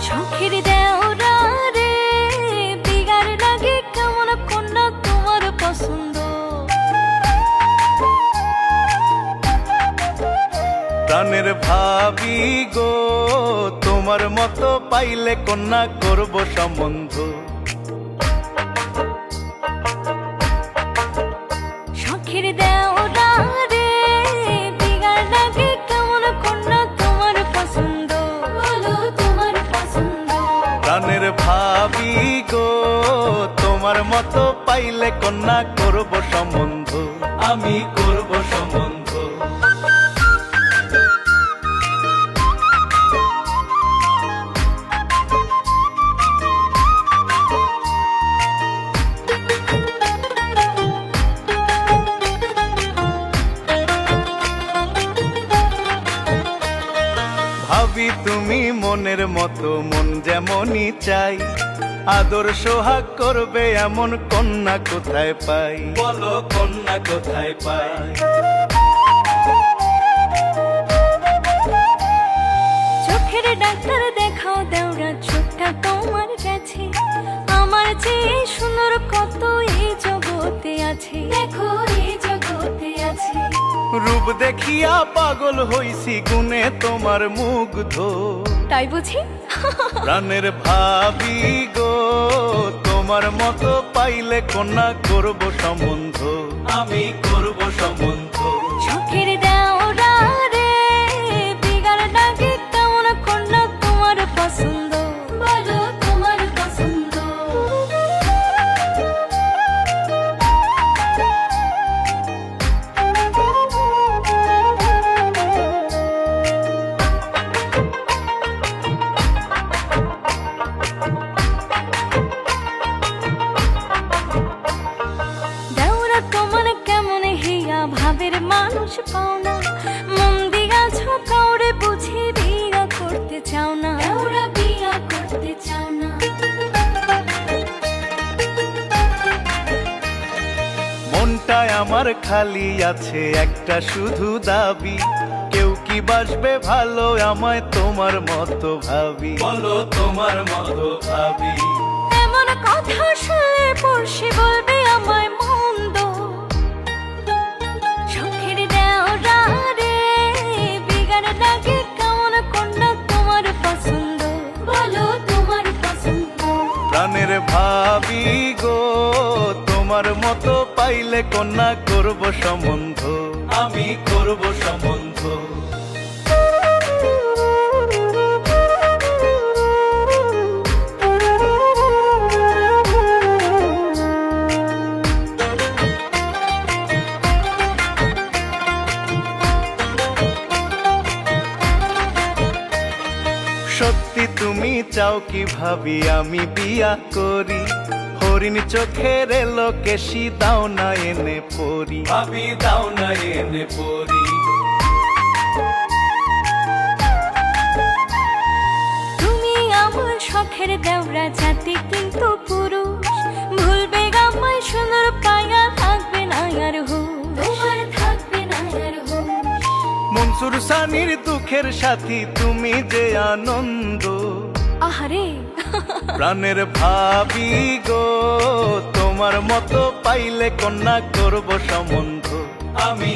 শখের দেওরা রে বিগার লাগে কেমন কন্যা তোমার পছন্দ। প্রাণের ভাবি গো তোমার মতো পাইলে কন্যা করব সম্বন্ধ। শখের দেওরা রে বিগার লাগে কেমন কন্যা তোমার পছন্দ। বলো তোমার পছন্দ। প্রাণের ভাবি গো তোমার মতো পাইলে কন্যা করব সম্বন্ধ, আমি করব সম্বন্ধ। ভাবি তুমি মনের মতো মন যেমনই চাই, আদর সোহাগ করবে এমন কন্যা কোথায় পাই, বলো কন্যা কোথায় পাই। চোখের ডাক্তার দেখাও দেওরা চোখটা তোমার কাছে, আমার চেয়ে সুন্দর কত এই জগতে আছে। দেখো এই জগতে আছে। রূপ দেখিয়া পাগল হইছি গুণে তোমার মুগ্ধ, তাই বুঝি? প্রাণের ভাবি গো তোমার মতো পাইলে কন্যা করব সম্বন্ধ, আমি করব সম্বন্ধ। শখের দেওরা রে বিগার ডাকে কেমন কন্যা তোমার পছন্দ। বলো তোমার পছন্দ। দেওরা তোমার কেমন হিয়া ভাবের মানুষ পাও না, মন দিয়াছ কাউরে বুঝি বিয়া করতে চাও না। দেওরা বিয়া করতে চাও না। মনটায় আমার খালি আছে একটা শুধু দাবি, কেউ কি বাসবে ভালো আমায় তোমার মতো ভাবি, বলো তোমার মতো ভাবি। এমন কথা শুনলে পড়শি বলবে আমায় মন্দ। শখের দেওরা রে বিগার ডাকে কেমন কন্যা তোমার পছন্দ। বলো তোমার পছন্দ। প্রাণের ভাবি গো তোমার মতো পাইলে কন্যা করব সম্বন্ধ, আমি করব সম্বন্ধ। সত্যি তুমি চাও কি ভাবি আমি বিয়া করি, হরিণ চোখের এলো কেশি দাও না এনে পরি, ভাবি দাও না এনে পরি। তুমি আমার শখের দেওরা জাতি কিন্তু পুরুষ, ভুলবে গামায় সুন্দর পায়া থাকবে না আর হুঁশ। তোমার থাকবে না আর হুঁশ। মনসুর সানির দুঃখের সাথী তুমি যে আনন্দ, আহারে প্রাণের ভাবি গো তোমার মতো পাইলে কন্যা করব সম্বন্ধ, আমি